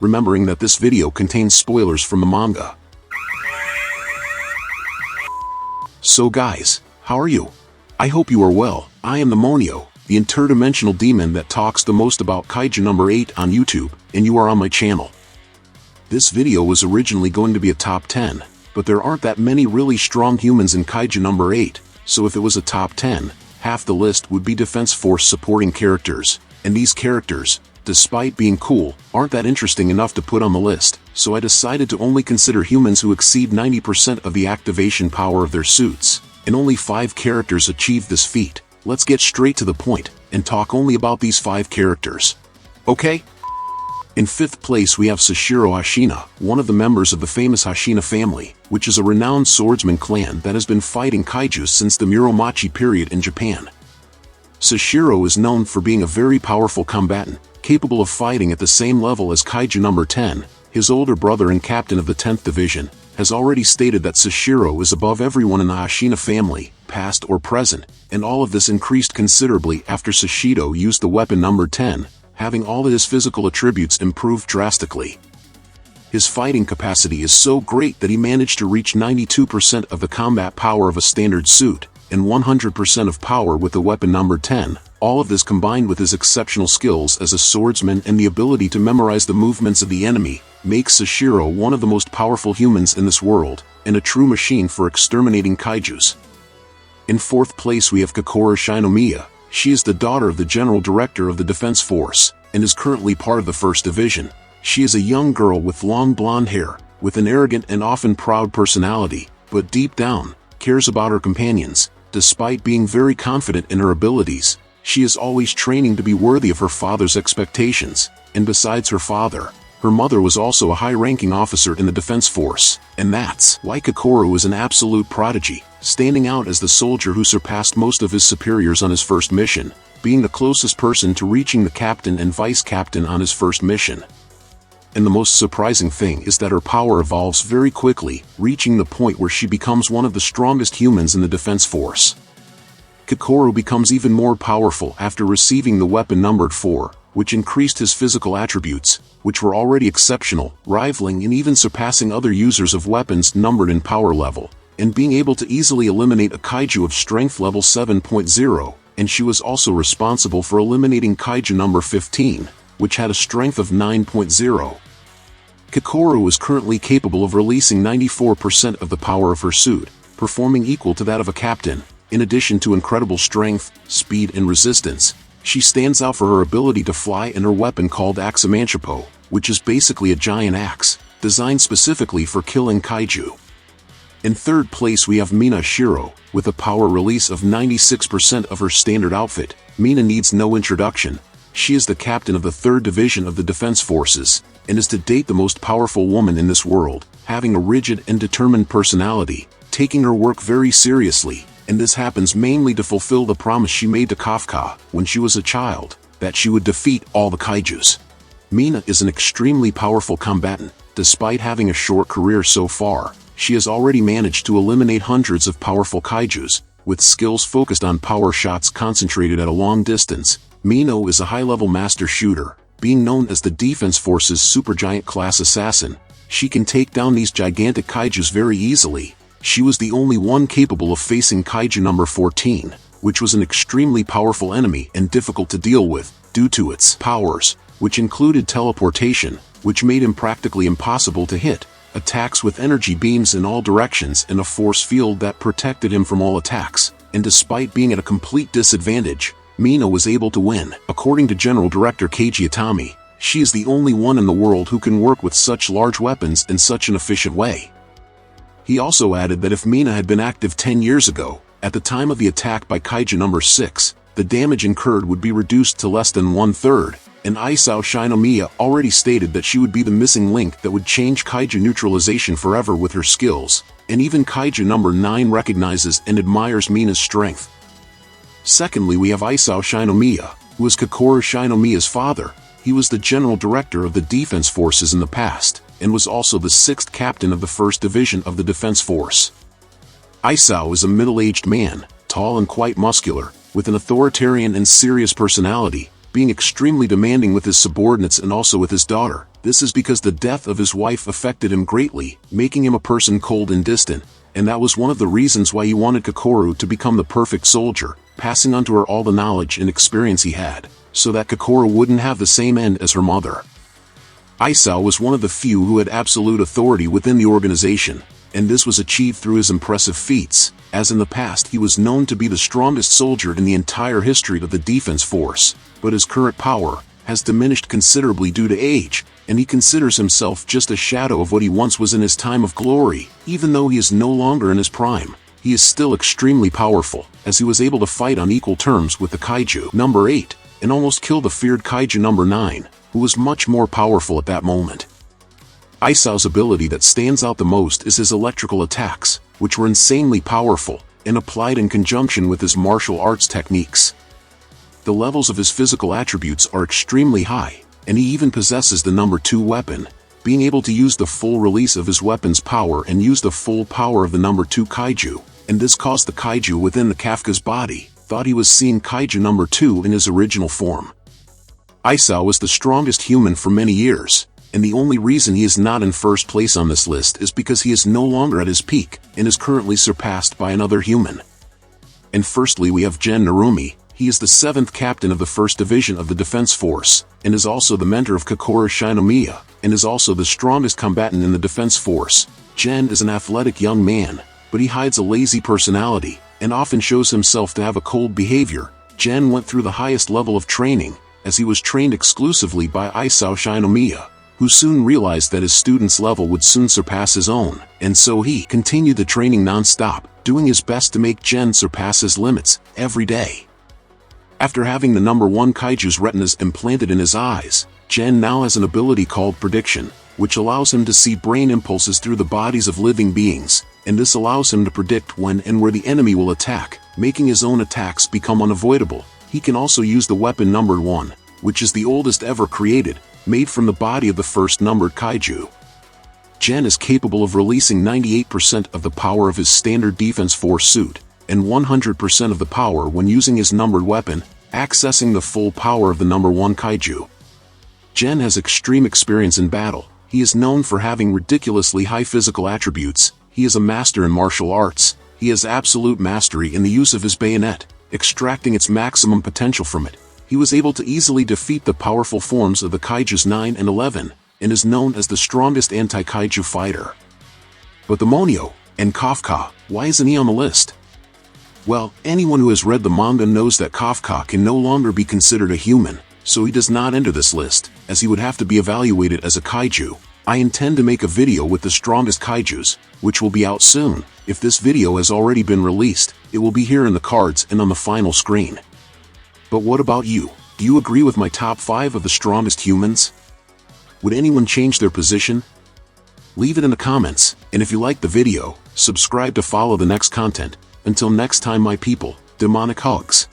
remembering that this video contains spoilers from the manga. So guys, how are you? I hope you are well. I am the Monio, the interdimensional demon that talks the most about Kaiju number 8 on YouTube, and you are on my channel. This video was originally going to be a top 10, but there aren't that many really strong humans in Kaiju number 8, so if it was a top 10, half the list would be Defense Force supporting characters, and these characters, despite being cool, aren't that interesting enough to put on the list, so I decided to only consider humans who exceed 90% of the activation power of their suits, and only 5 characters achieve this feat. Let's get straight to the point, and talk only about these 5 characters. Okay? In 5th place we have Sashiro Hashina, one of the members of the famous Hashina family, which is a renowned swordsman clan that has been fighting kaiju since the Muromachi period in Japan. Sashiro is known for being a very powerful combatant, capable of fighting at the same level as Kaiju number 10. His older brother and captain of the 10th Division has already stated that Sashiro is above everyone in the Hashina family, past or present, and all of this increased considerably after Sashiro used the weapon number 10, having all of his physical attributes improved drastically. His fighting capacity is so great that he managed to reach 92% of the combat power of a standard suit, and 100% of power with the weapon number 10, all of this combined with his exceptional skills as a swordsman and the ability to memorize the movements of the enemy, makes Sashiro one of the most powerful humans in this world, and a true machine for exterminating kaijus. In 4th place we have Kokoro Shinomiya. She is the daughter of the General Director of the Defense Force, and is currently part of the 1st Division. She is a young girl with long blonde hair, with an arrogant and often proud personality, but deep down, cares about her companions. Despite being very confident in her abilities, she is always training to be worthy of her father's expectations, and besides her father, her mother was also a high-ranking officer in the Defense Force, and that's why Kokoro is an absolute prodigy, standing out as the soldier who surpassed most of his superiors on his first mission, being the closest person to reaching the captain and vice captain on his first mission. And the most surprising thing is that her power evolves very quickly, reaching the point where she becomes one of the strongest humans in the Defense Force. Kokoro becomes even more powerful after receiving the weapon numbered 4, which increased his physical attributes, which were already exceptional, rivaling and even surpassing other users of weapons numbered in power level, and being able to easily eliminate a kaiju of strength level 7.0, and she was also responsible for eliminating kaiju number 15, which had a strength of 9.0. Kokoro is currently capable of releasing 94% of the power of her suit, performing equal to that of a captain. In addition to incredible strength, speed and resistance, she stands out for her ability to fly and her weapon called Axamanchapo, which is basically a giant axe, designed specifically for killing kaiju. In 3rd place we have Mina Shiro, with a power release of 96% of her standard outfit. Mina needs no introduction. She is the captain of the 3rd Division of the Defense Forces, and is to date the most powerful woman in this world, having a rigid and determined personality, taking her work very seriously, and this happens mainly to fulfill the promise she made to Kafka when she was a child, that she would defeat all the kaijus. Mina is an extremely powerful combatant. Despite having a short career so far, she has already managed to eliminate hundreds of powerful kaijus, with skills focused on power shots concentrated at a long distance. Mino is a high-level master shooter, being known as the Defense Force's supergiant class assassin. She can take down these gigantic kaijus very easily. She was the only one capable of facing kaiju number 14, which was an extremely powerful enemy and difficult to deal with, due to its powers, which included teleportation, which made him practically impossible to hit, attacks with energy beams in all directions and a force field that protected him from all attacks, and despite being at a complete disadvantage, Mina was able to win. According to General Director Keiji Itami, she is the only one in the world who can work with such large weapons in such an efficient way. He also added that if Mina had been active 10 years ago, at the time of the attack by Kaiju number 6, the damage incurred would be reduced to less than 1/3, and Isao Shinomiya already stated that she would be the missing link that would change kaiju neutralization forever with her skills, and even Kaiju number 9 recognizes and admires Mina's strength. Secondly we have Isao Shinomiya, who is Kokoro Shinomiya's father. He was the General Director of the Defense Forces in the past, and was also the 6th Captain of the 1st Division of the Defense Force. Isao is a middle-aged man, tall and quite muscular, with an authoritarian and serious personality, being extremely demanding with his subordinates and also with his daughter. This is because the death of his wife affected him greatly, making him a person cold and distant, and that was one of the reasons why he wanted Kokoro to become the perfect soldier, passing on to her all the knowledge and experience he had, so that Kokoro wouldn't have the same end as her mother. Isao was one of the few who had absolute authority within the organization, and this was achieved through his impressive feats, as in the past he was known to be the strongest soldier in the entire history of the defense force, but his current power has diminished considerably due to age, and he considers himself just a shadow of what he once was in his time of glory. Even though he is no longer in his prime, he is still extremely powerful, as he was able to fight on equal terms with the Kaiju number 8, and almost kill the feared Kaiju number 9, who was much more powerful at that moment. Isao's ability that stands out the most is his electrical attacks, which were insanely powerful, and applied in conjunction with his martial arts techniques. The levels of his physical attributes are extremely high, and he even possesses the number 2 weapon, being able to use the full release of his weapon's power and use the full power of the number 2 Kaiju, and this caused the Kaiju within the Kafka's body thought he was seeing Kaiju number 2 in his original form. Isao was the strongest human for many years, and the only reason he is not in first place on this list is because he is no longer at his peak and is currently surpassed by another human. And firstly we have Gen Narumi. He is the 7th captain of the 1st Division of the Defense Force, and is also the mentor of Kokoro Shinomiya, and is also the strongest combatant in the Defense Force. Gen is an athletic young man, but he hides a lazy personality, and often shows himself to have a cold behavior. Gen went through the highest level of training, as he was trained exclusively by Isao Shinomiya, who soon realized that his student's level would soon surpass his own, and so he continued the training non-stop, doing his best to make Gen surpass his limits every day. After having the number 1 Kaiju's retinas implanted in his eyes, Gen now has an ability called prediction, which allows him to see brain impulses through the bodies of living beings, and this allows him to predict when and where the enemy will attack, making his own attacks become unavoidable. He can also use the weapon numbered 1, which is the oldest ever created, made from the body of the first numbered Kaiju. Gen is capable of releasing 98% of the power of his standard defense force suit, and 100% of the power when using his numbered weapon, accessing the full power of the number 1 Kaiju. Gen has extreme experience in battle. He is known for having ridiculously high physical attributes. He is a master in martial arts. He has absolute mastery in the use of his bayonet, extracting its maximum potential from it. He was able to easily defeat the powerful forms of the Kaijus 9 and 11, and is known as the strongest anti-Kaiju fighter. But the Monio and Kafka, why isn't he on the list? Well, anyone who has read the manga knows that Kafka can no longer be considered a human, so he does not enter this list, as he would have to be evaluated as a Kaiju. I intend to make a video with the strongest Kaijus, which will be out soon. If this video has already been released, it will be here in the cards and on the final screen. But what about you? Do you agree with my top 5 of the strongest humans? Would anyone change their position? Leave it in the comments, and if you liked the video, subscribe to follow the next content. Until next time my people, demonic hugs.